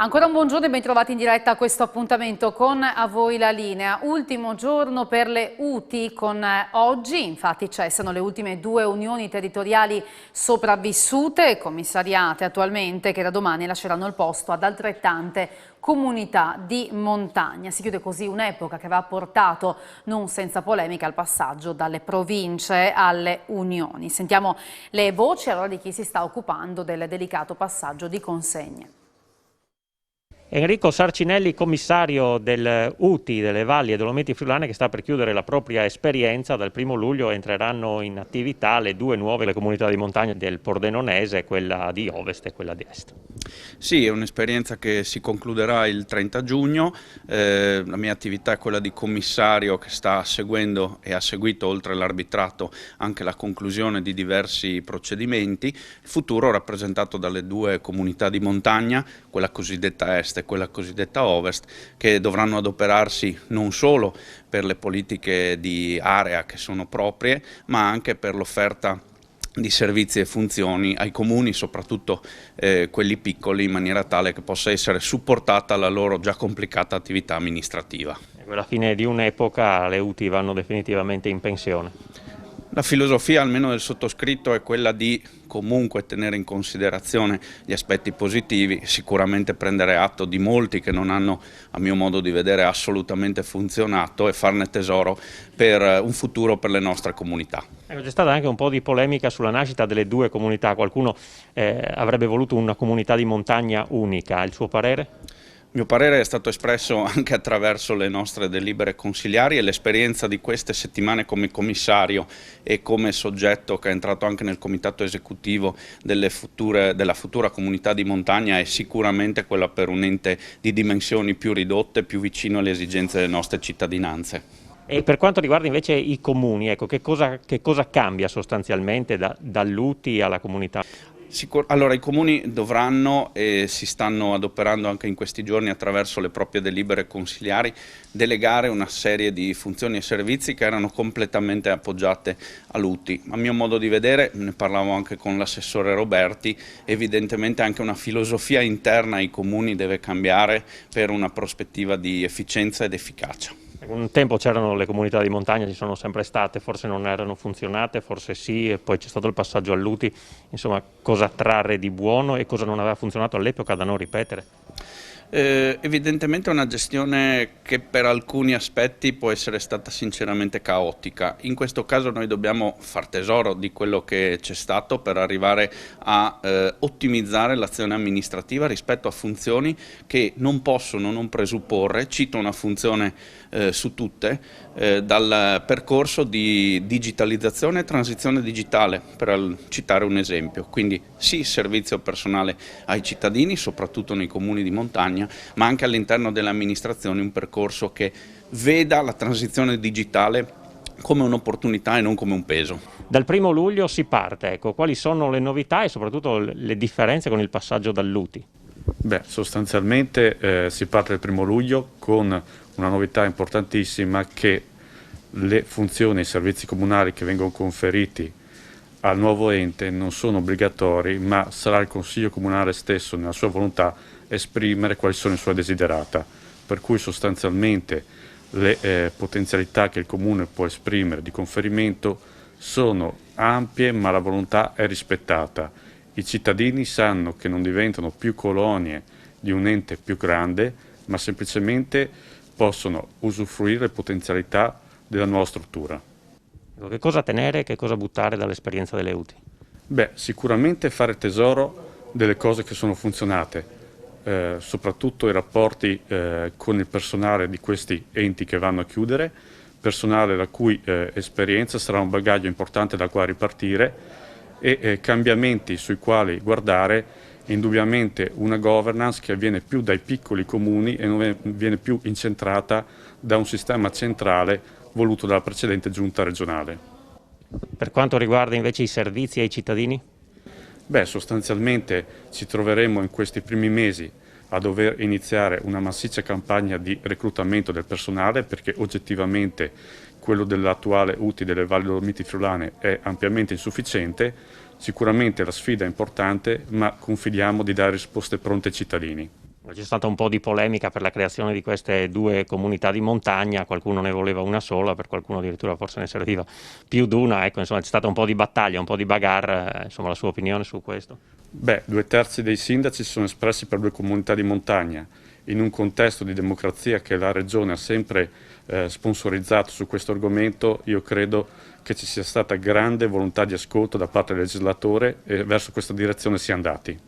Ancora un buongiorno e ben trovati in diretta a questo appuntamento con A Voi la Linea. Ultimo giorno per le UTI con oggi, infatti cessano le ultime 2 unioni territoriali sopravvissute e commissariate attualmente che da domani lasceranno il posto ad altrettante comunità di montagna. Si chiude così un'epoca che aveva portato non senza polemica al passaggio dalle province alle unioni. Sentiamo le voci allora di chi si sta occupando del delicato passaggio di consegne. Enrico Sarcinelli, commissario del UTI delle Valli e Dolomiti Friulane, che sta per chiudere la propria esperienza. Dal 1° luglio entreranno in attività le 2 nuove comunità di montagna del Pordenonese, quella di Ovest e quella di Est. Sì, è un'esperienza che si concluderà il 30 giugno. La mia attività è quella di commissario che sta seguendo e ha seguito, oltre l'arbitrato, anche la conclusione di diversi procedimenti. Il futuro rappresentato dalle 2 comunità di montagna, quella cosiddetta Est e quella cosiddetta Ovest, che dovranno adoperarsi non solo per le politiche di area che sono proprie, ma anche per l'offerta di servizi e funzioni ai comuni, soprattutto quelli piccoli, in maniera tale che possa essere supportata la loro già complicata attività amministrativa. Alla fine di un'epoca le UTI vanno definitivamente in pensione. La filosofia, almeno del sottoscritto, è quella di comunque tenere in considerazione gli aspetti positivi, sicuramente prendere atto di molti che non hanno, a mio modo di vedere, assolutamente funzionato e farne tesoro per un futuro per le nostre comunità. C'è stata anche un po' di polemica sulla nascita delle 2 comunità, qualcuno avrebbe voluto una comunità di montagna unica, il suo parere? Il mio parere è stato espresso anche attraverso le nostre delibere consiliari e l'esperienza di queste settimane come commissario e come soggetto che è entrato anche nel comitato esecutivo della futura comunità di montagna è sicuramente quella per un ente di dimensioni più ridotte, più vicino alle esigenze delle nostre cittadinanze. E per quanto riguarda invece i comuni, ecco, che cosa cambia sostanzialmente dall'UTI alla comunità? Allora, i comuni dovranno, e si stanno adoperando anche in questi giorni attraverso le proprie delibere consiliari, delegare una serie di funzioni e servizi che erano completamente appoggiate all'UTI. A mio modo di vedere, ne parlavo anche con l'assessore Roberti, evidentemente anche una filosofia interna ai comuni deve cambiare per una prospettiva di efficienza ed efficacia. Un tempo c'erano le comunità di montagna, ci sono sempre state, forse non erano funzionate, forse sì, e poi c'è stato il passaggio all'UTI. Insomma, cosa trarre di buono e cosa non aveva funzionato all'epoca da non ripetere? Evidentemente è una gestione che per alcuni aspetti può essere stata sinceramente caotica. In questo caso noi dobbiamo far tesoro di quello che c'è stato per arrivare a ottimizzare l'azione amministrativa rispetto a funzioni che non possono non presupporre, cito una funzione su tutte, dal percorso di digitalizzazione e transizione digitale, per citare un esempio. Quindi sì, servizio personale ai cittadini, soprattutto nei comuni di montagna, ma anche all'interno delle amministrazioni un percorso che veda la transizione digitale come un'opportunità e non come un peso. Dal 1° luglio si parte, ecco, quali sono le novità e soprattutto le differenze con il passaggio dall'UTI? Beh, sostanzialmente si parte il 1° luglio con una novità importantissima, che le funzioni e i servizi comunali che vengono conferiti al nuovo ente non sono obbligatori, ma sarà il Consiglio Comunale stesso, nella sua volontà, esprimere quali sono i suoi desiderata, per cui sostanzialmente le potenzialità che il Comune può esprimere di conferimento sono ampie, ma la volontà è rispettata. I cittadini sanno che non diventano più colonie di un ente più grande, ma semplicemente possono usufruire le potenzialità della nuova struttura. Che cosa tenere e che cosa buttare dall'esperienza delle UTI? Beh, sicuramente fare tesoro delle cose che sono funzionate, soprattutto i rapporti con il personale di questi enti che vanno a chiudere, personale la cui esperienza sarà un bagaglio importante da cui ripartire, e cambiamenti sui quali guardare, indubbiamente una governance che avviene più dai piccoli comuni e non viene più incentrata da un sistema centrale voluto dalla precedente giunta regionale. Per quanto riguarda invece i servizi ai cittadini? Beh, sostanzialmente ci troveremo in questi primi mesi a dover iniziare una massiccia campagna di reclutamento del personale, perché oggettivamente quello dell'attuale UTI delle Valli Dolomiti Friulane è ampiamente insufficiente. Sicuramente la sfida è importante, ma confidiamo di dare risposte pronte ai cittadini. C'è stata un po' di polemica per la creazione di queste due comunità di montagna, qualcuno ne voleva una sola, per qualcuno addirittura forse ne serviva più di una, ecco, insomma c'è stata un po' di battaglia, un po' di bagarre, insomma la sua opinione su questo? Beh, 2/3 dei sindaci si sono espressi per due comunità di montagna. In un contesto di democrazia che la Regione ha sempre sponsorizzato su questo argomento, io credo che ci sia stata grande volontà di ascolto da parte del legislatore e verso questa direzione si è andati.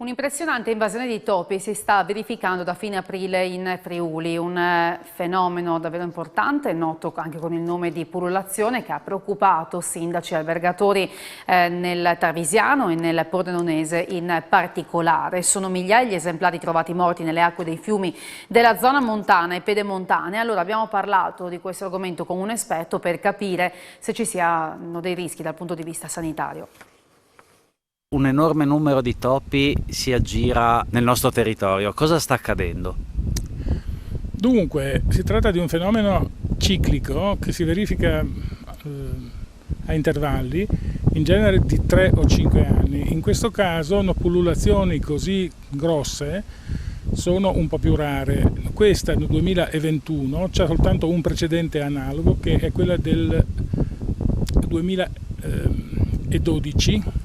Un'impressionante invasione di topi si sta verificando da fine aprile in Friuli, un fenomeno davvero importante, noto anche con il nome di pullulazione, che ha preoccupato sindaci e albergatori nel Tarvisiano e nel Pordenonese in particolare. Sono migliaia gli esemplari trovati morti nelle acque dei fiumi della zona montana e pedemontane. Allora abbiamo parlato di questo argomento con un esperto per capire se ci siano dei rischi dal punto di vista sanitario. Un enorme numero di topi si aggira nel nostro territorio. Cosa sta accadendo? Dunque, si tratta di un fenomeno ciclico che si verifica a intervalli, in genere di 3 o 5 anni. In questo caso, pullulazioni così grosse sono un po' più rare. Questa nel 2021 c'è soltanto un precedente analogo, che è quella del 2012.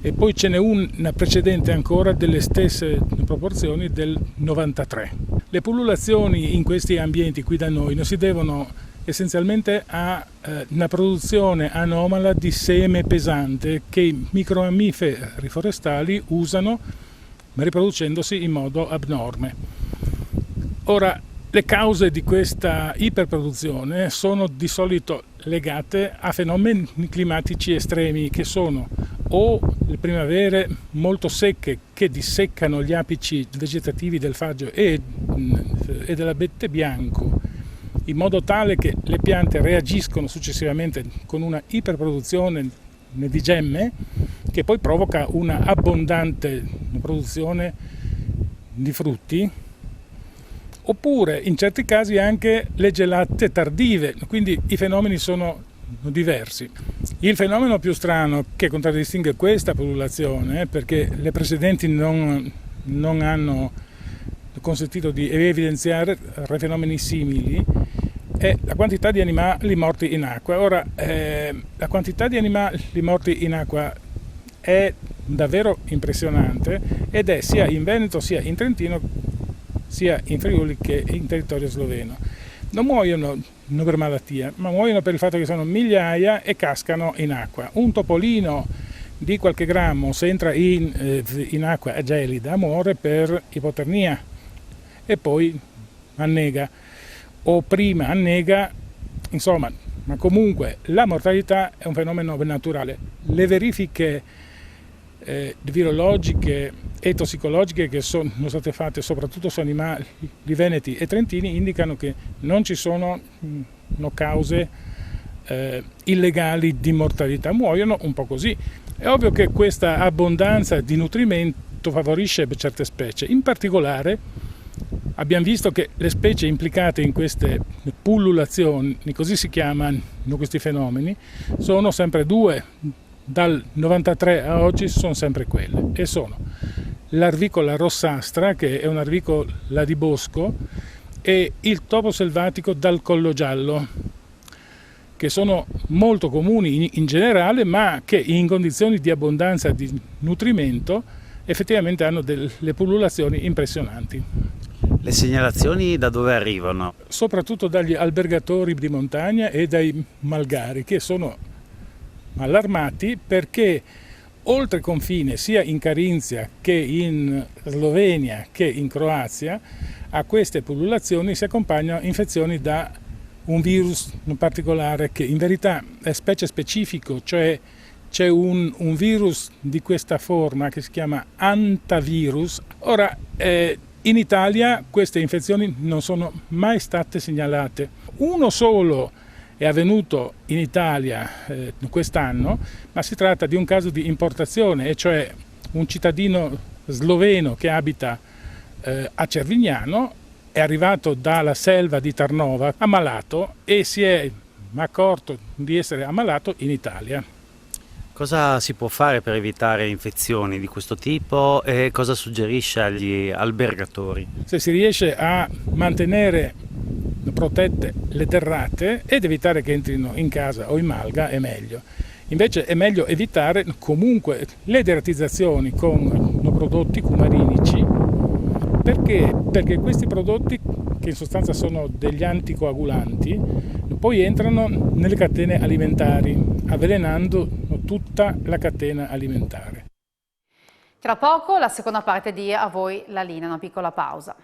E poi ce n'è una precedente ancora delle stesse proporzioni del 93. Le pullulazioni in questi ambienti qui da noi non si devono essenzialmente a una produzione anomala di seme pesante che i micromammiferi forestali usano riproducendosi in modo abnorme. Ora, le cause di questa iperproduzione sono di solito legate a fenomeni climatici estremi, che sono o le primavere molto secche che disseccano gli apici vegetativi del faggio e dell'abete bianco, in modo tale che le piante reagiscono successivamente con una iperproduzione di gemme, che poi provoca una abbondante produzione di frutti, oppure in certi casi anche le gelate tardive, quindi i fenomeni sono diversi. Il fenomeno più strano che contraddistingue questa pullulazione, perché le precedenti non hanno consentito di evidenziare fenomeni simili, è la quantità di animali morti in acqua. Ora, la quantità di animali morti in acqua è davvero impressionante ed è sia in Veneto, sia in Trentino, sia in Friuli che in territorio sloveno. Non muoiono per malattia, ma muoiono per il fatto che sono migliaia e cascano in acqua. Un topolino di qualche grammo, se entra in acqua gelida, muore per ipotermia e poi annega, o prima annega, insomma, ma comunque la mortalità è un fenomeno naturale. Le verifiche virologiche e tossicologiche che sono state fatte soprattutto su animali veneti e trentini indicano che non ci sono cause illegali di mortalità, muoiono un po' così. È ovvio che questa abbondanza di nutrimento favorisce certe specie, in particolare abbiamo visto che le specie implicate in queste pullulazioni, così si chiamano questi fenomeni, sono sempre due. Dal 93 a oggi sono sempre quelle, e sono l'arvicola rossastra, che è un'arvicola di bosco, e il topo selvatico dal collo giallo, che sono molto comuni in generale, ma che in condizioni di abbondanza di nutrimento effettivamente hanno delle pullulazioni impressionanti. Le segnalazioni da dove arrivano? Soprattutto dagli albergatori di montagna e dai malgari, che sono allarmati perché oltre confine, sia in Carinzia che in Slovenia che in Croazia, a queste pullulazioni si accompagnano infezioni da un virus in particolare, che in verità è specie specifico, cioè c'è un virus di questa forma che si chiama antavirus. Ora, in Italia queste infezioni non sono mai state segnalate. Uno solo è avvenuto in Italia quest'anno, ma si tratta di un caso di importazione, e cioè un cittadino sloveno che abita a Cervignano è arrivato dalla selva di Tarnova ammalato e si è accorto di essere ammalato in Italia. Cosa si può fare per evitare infezioni di questo tipo e cosa suggerisce agli albergatori? Se si riesce a mantenere protette le terrate ed evitare che entrino in casa o in malga è meglio. Invece è meglio evitare comunque le deratizzazioni con prodotti cumarinici. Perché questi prodotti, che in sostanza sono degli anticoagulanti, poi entrano nelle catene alimentari, avvelenando tutta la catena alimentare. Tra poco la seconda parte di A voi la linea, una piccola pausa.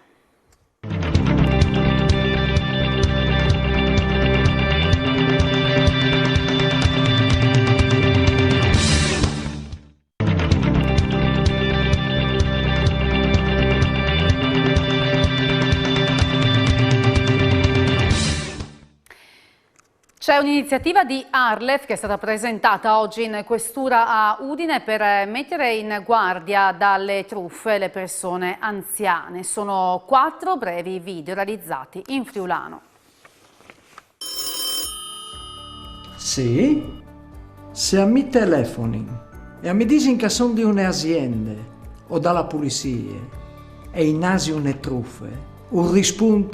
C'è un'iniziativa di Arlef che è stata presentata oggi in questura a Udine per mettere in guardia dalle truffe le persone anziane. Sono 4 brevi video realizzati in friulano. Sì, se a mi telefoni e a mi dici che sono di une aziende o dalla polizia e in nasi une truffe, un rispondo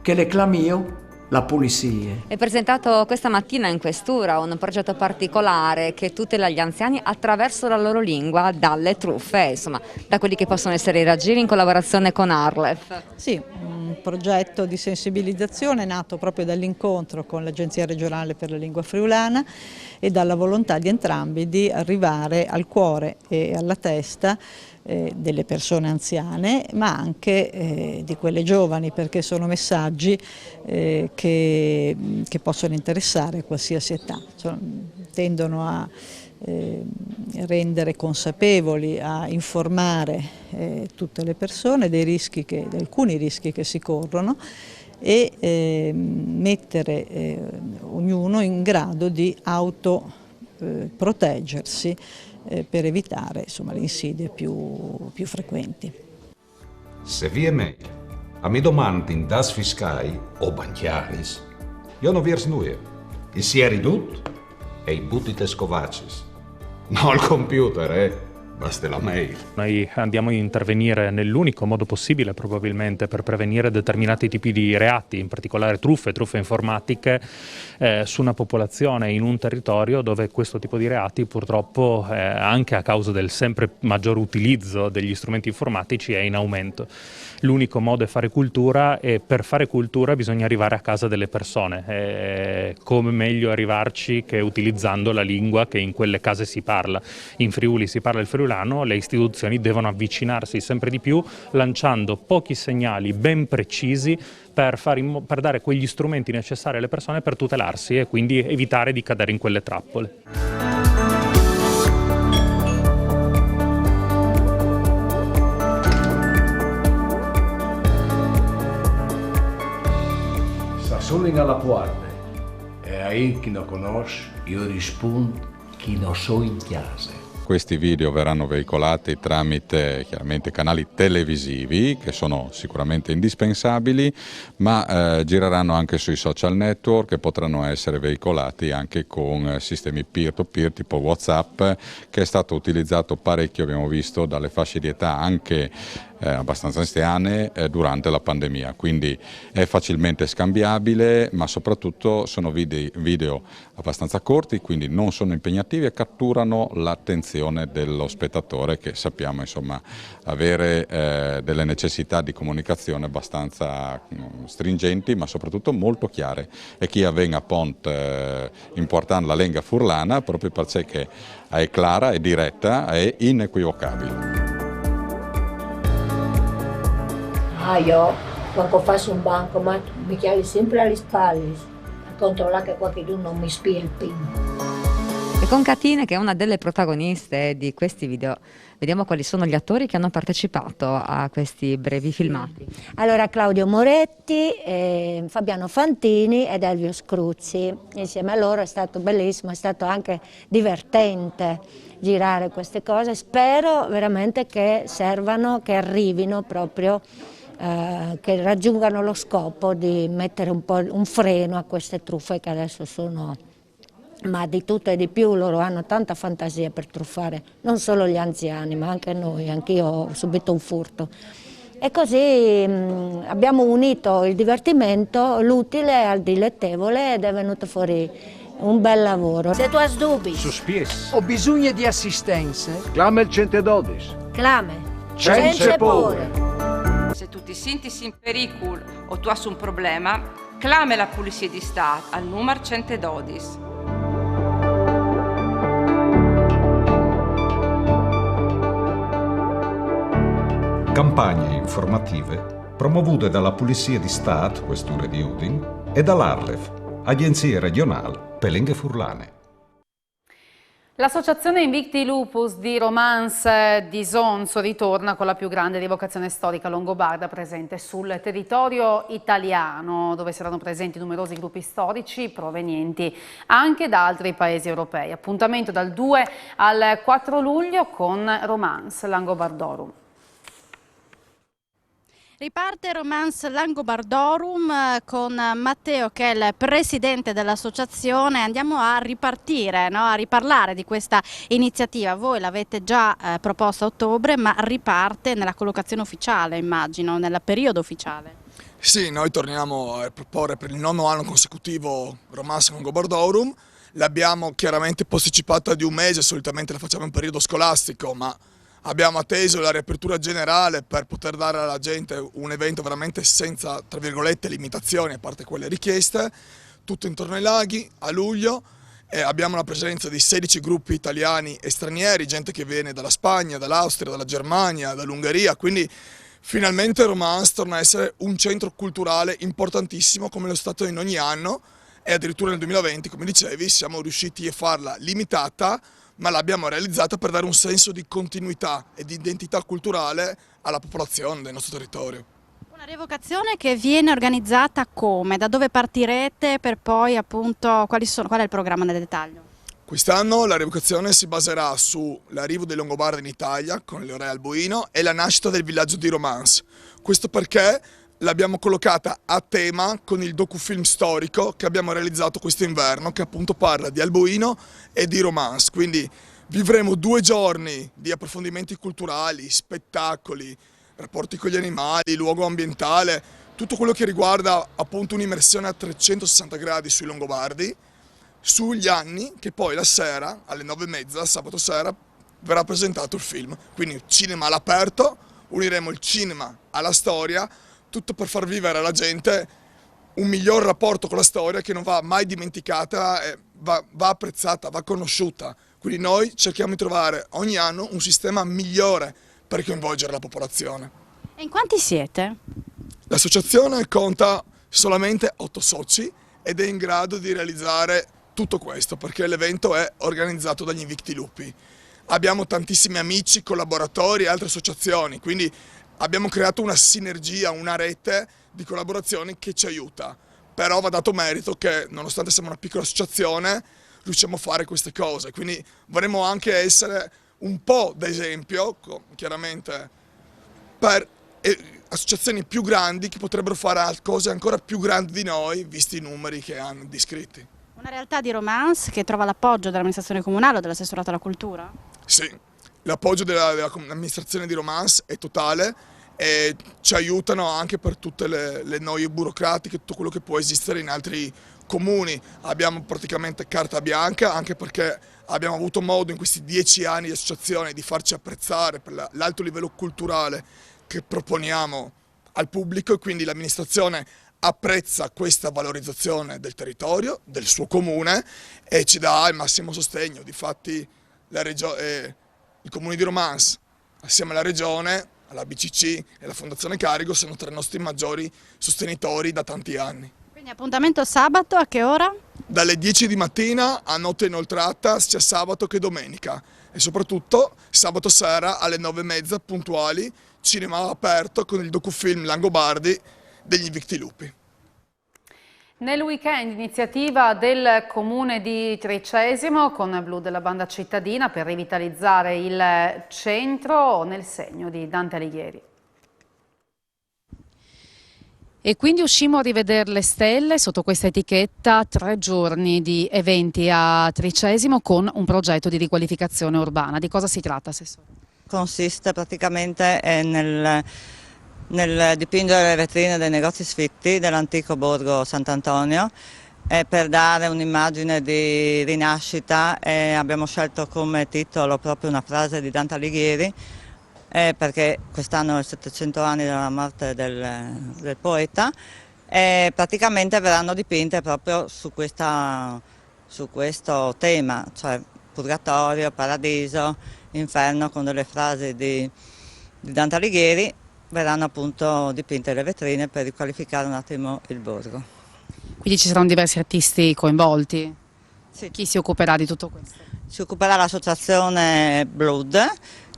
che le clamio la polizia. È presentato questa mattina in questura un progetto particolare che tutela gli anziani attraverso la loro lingua dalle truffe, insomma, da quelli che possono essere i raggiri in collaborazione con Arlef. Sì, un progetto di sensibilizzazione nato proprio dall'incontro con l'Agenzia regionale per la lingua friulana e dalla volontà di entrambi di arrivare al cuore e alla testa delle persone anziane, ma anche di quelle giovani, perché sono messaggi che possono interessare qualsiasi età, tendono a rendere consapevoli, a informare tutte le persone dei rischi di alcuni rischi che si corrono e mettere ognuno in grado di autoproteggersi per evitare, insomma, le insidie più frequenti. Se vi è meglio, a mi domandi das fiscai o banchiaris, io non vi snuie, il si è ridotto e i buttite scovacis. No, al computer, basta la mail. Noi andiamo a intervenire nell'unico modo possibile probabilmente per prevenire determinati tipi di reati, in particolare truffe informatiche, su una popolazione in un territorio dove questo tipo di reati purtroppo, anche a causa del sempre maggior utilizzo degli strumenti informatici, è in aumento. L'unico modo è fare cultura e per fare cultura bisogna arrivare a casa delle persone. Come meglio arrivarci che utilizzando la lingua che in quelle case si parla. In Friuli si parla il friulano, le istituzioni devono avvicinarsi sempre di più lanciando pochi segnali ben precisi per dare quegli strumenti necessari alle persone per tutelarsi e quindi evitare di cadere in quelle trappole. Suonin alla porta e a chi non conosce io rispondo chi non so in chiesa. Questi video verranno veicolati tramite chiaramente canali televisivi che sono sicuramente indispensabili, ma gireranno anche sui social network e potranno essere veicolati anche con sistemi peer-to-peer tipo WhatsApp, che è stato utilizzato parecchio, abbiamo visto, dalle fasce di età anche abbastanza anziane durante la pandemia, quindi è facilmente scambiabile, ma soprattutto sono video abbastanza corti, quindi non sono impegnativi e catturano l'attenzione dello spettatore, che sappiamo insomma avere delle necessità di comunicazione abbastanza stringenti, ma soprattutto molto chiare, e chi avvenga pont importante la lingua furlana proprio perché è clara, è diretta, è inequivocabile. Io quando faccio un bancomat mi chiami sempre alle spalle per controllare che qualcuno non mi spia il PIN. E con Catine, che è una delle protagoniste di questi video, vediamo quali sono gli attori che hanno partecipato a questi brevi filmati. Allora Claudio Moretti, Fabiano Fantini ed Elvio Scruzzi. Insieme a loro è stato bellissimo, è stato anche divertente girare queste cose. Spero veramente che servano, che arrivino proprio, che raggiungano lo scopo di mettere un freno a queste truffe che adesso sono ma di tutto e di più, loro hanno tanta fantasia per truffare, non solo gli anziani ma anche noi, anch'io ho subito un furto. E così abbiamo unito il divertimento, l'utile al dilettevole ed è venuto fuori un bel lavoro. Se tu hai dubbi, Sospies. Ho bisogno di assistenza? Clama il 112. clame, Senza paura. Se tu ti senti in pericolo o tu hai un problema, clama la Polizia di Stato al numero 112. Campagne informative promovute dalla Polizia di Stato, Questura di Udin, e dall'Arlef, Agenzia Regionale per Lingue Furlane. L'associazione Invicti Lupus di Romance di Sonzo ritorna con la più grande rievocazione storica longobarda presente sul territorio italiano, dove saranno presenti numerosi gruppi storici provenienti anche da altri paesi europei. Appuntamento dal 2 al 4 luglio con Romance Langobardorum. Riparte Romance Langobardorum con Matteo, che è il presidente dell'associazione. Andiamo a ripartire, no? A riparlare di questa iniziativa. Voi l'avete già proposta a ottobre, ma riparte nella collocazione ufficiale, immagino, nel periodo ufficiale. Sì, noi torniamo a proporre per il 9° anno consecutivo Romance Langobardorum. L'abbiamo chiaramente posticipata di un mese, solitamente la facciamo in periodo scolastico, ma abbiamo atteso la riapertura generale per poter dare alla gente un evento veramente senza, tra virgolette, limitazioni, a parte quelle richieste, tutto intorno ai laghi, a luglio. Abbiamo la presenza di 16 gruppi italiani e stranieri, gente che viene dalla Spagna, dall'Austria, dalla Germania, dall'Ungheria, quindi finalmente Romance torna a essere un centro culturale importantissimo come lo è stato in ogni anno, e addirittura nel 2020, come dicevi, siamo riusciti a farla limitata, ma l'abbiamo realizzata per dare un senso di continuità e di identità culturale alla popolazione del nostro territorio. Una rievocazione che viene organizzata come? Da dove partirete per poi appunto, qual è il programma nel dettaglio? Quest'anno la rievocazione si baserà sull'arrivo dei Longobardi in Italia con il re Alboino e la nascita del villaggio di Romance. Questo perché l'abbiamo collocata a tema con il docufilm storico che abbiamo realizzato quest'inverno, che appunto parla di Alboino e di Romance. Quindi vivremo 2 giorni di approfondimenti culturali, spettacoli, rapporti con gli animali, luogo ambientale, tutto quello che riguarda appunto un'immersione a 360 gradi sui Longobardi, sugli anni, che poi la sera, alle 9:30, sabato sera, verrà presentato il film. Quindi cinema all'aperto, uniremo il cinema alla storia, tutto per far vivere alla gente un miglior rapporto con la storia che non va mai dimenticata, va apprezzata, va conosciuta. Quindi noi cerchiamo di trovare ogni anno un sistema migliore per coinvolgere la popolazione. E in quanti siete? L'associazione conta solamente 8 soci ed è in grado di realizzare tutto questo, perché l'evento è organizzato dagli Invicti Lupi. Abbiamo tantissimi amici, collaboratori e altre associazioni, quindi abbiamo creato una sinergia, una rete di collaborazioni che ci aiuta. Però va dato merito che, nonostante siamo una piccola associazione, riusciamo a fare queste cose. Quindi vorremmo anche essere un po' d'esempio, chiaramente, per associazioni più grandi che potrebbero fare cose ancora più grandi di noi, visti i numeri che hanno di iscritti. Una realtà di Romance che trova l'appoggio dell'amministrazione comunale o dell'assessorato alla cultura? Sì, l'appoggio dell'amministrazione di Romance è totale e ci aiutano anche per tutte le noie burocratiche, tutto quello che può esistere in altri comuni. Abbiamo praticamente carta bianca, anche perché abbiamo avuto modo in questi 10 anni di associazione di farci apprezzare per l'alto livello culturale che proponiamo al pubblico, e quindi l'amministrazione apprezza questa valorizzazione del territorio, del suo comune, e ci dà il massimo sostegno. Difatti il comune di Romance, assieme alla regione, alla BCC e alla Fondazione Carigo, sono tra i nostri maggiori sostenitori da tanti anni. Quindi appuntamento sabato, a che ora? Dalle 10 di mattina a notte inoltrata, sia sabato che domenica, e soprattutto sabato sera alle 9:30 puntuali, cinema aperto con il docufilm Langobardi degli Invicti Lupi. Nel weekend iniziativa del Comune di Tricesimo con Blu della Banda Cittadina per rivitalizzare il centro nel segno di Dante Alighieri. E quindi uscimmo a rivedere le stelle sotto questa etichetta, 3 giorni di eventi a Tricesimo con un progetto di riqualificazione urbana. Di cosa si tratta, Assessore? Consiste praticamente nel dipingere le vetrine dei negozi sfitti dell'antico borgo Sant'Antonio per dare un'immagine di rinascita. Abbiamo scelto come titolo proprio una frase di Dante Alighieri, perché quest'anno è il 700 anni dalla morte del poeta, e praticamente verranno dipinte proprio su questo tema, cioè purgatorio, paradiso, inferno, con delle frasi di Dante Alighieri. Verranno appunto dipinte le vetrine per riqualificare un attimo il borgo. Quindi ci saranno diversi artisti coinvolti? Sì. Chi si occuperà di tutto questo? Si occuperà l'associazione Blood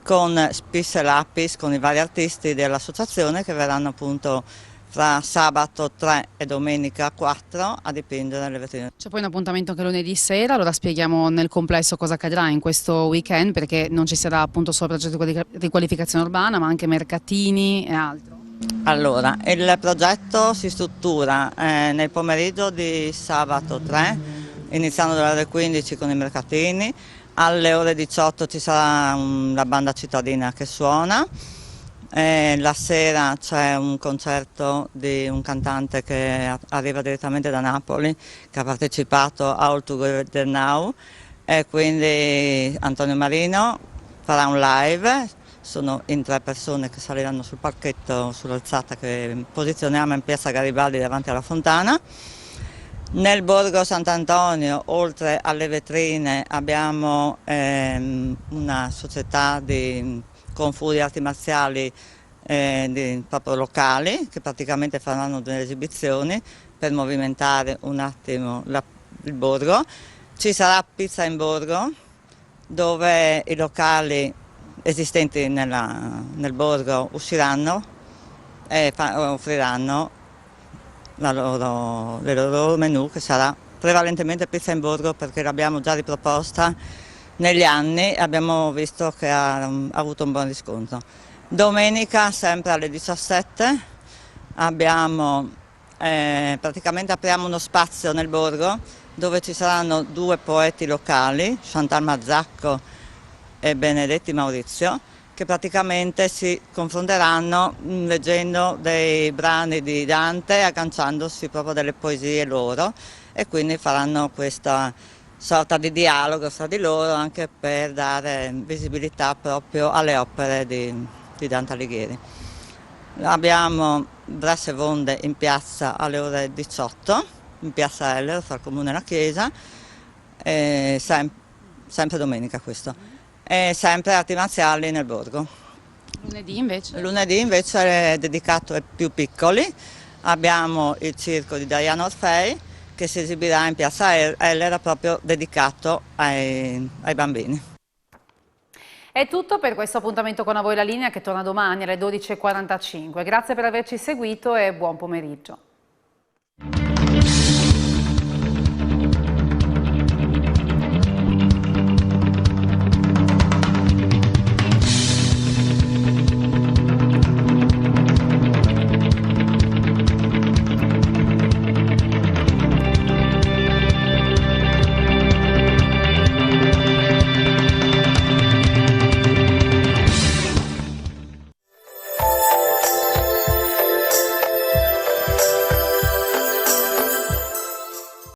con Spis e Lapis, con i vari artisti dell'associazione che verranno appunto fra sabato 3 e domenica 4 a dipingere le vetrine. C'è poi un appuntamento anche lunedì sera, allora spieghiamo nel complesso cosa accadrà in questo weekend, perché non ci sarà appunto solo progetto di riqualificazione urbana, ma anche mercatini e altro. Allora, il progetto si struttura nel pomeriggio di sabato 3, iniziando dalle ore 15 con i mercatini, alle ore 18 ci sarà la banda cittadina che suona. La sera c'è un concerto di un cantante che arriva direttamente da Napoli, che ha partecipato a All Together Now, e quindi Antonio Marino farà un live. Sono in 3 persone che saliranno sul palchetto, sull'alzata che posizioniamo in piazza Garibaldi davanti alla fontana. Nel borgo Sant'Antonio, oltre alle vetrine, abbiamo una società con Fu di arti marziali proprio locali, che praticamente faranno delle esibizioni per movimentare un attimo il borgo. Ci sarà Pizza in Borgo, dove i locali esistenti nel borgo usciranno e offriranno le loro menù, che sarà prevalentemente Pizza in Borgo, perché l'abbiamo già riproposta negli anni e abbiamo visto che ha avuto un buon riscontro. Domenica, sempre alle 17, praticamente apriamo uno spazio nel borgo dove ci saranno 2 poeti locali, Chantal Mazzacco e Benedetti Maurizio, che praticamente si confronteranno leggendo dei brani di Dante, agganciandosi proprio delle poesie loro, e quindi faranno questa sorta di dialogo fra di loro, anche per dare visibilità proprio alle opere di Dante Alighieri. Abbiamo Brasse Vonde in piazza alle ore 18, in piazza Heller, fra il comune e la chiesa, sempre domenica questo. E sempre arti marziali nel borgo. Lunedì invece? Lunedì invece è dedicato ai più piccoli. Abbiamo il circo di Diana Orfei che si esibirà in piazza Heller, proprio dedicato ai bambini. È tutto per questo appuntamento con A Voi la Linea, che torna domani alle 12:45. Grazie per averci seguito e buon pomeriggio.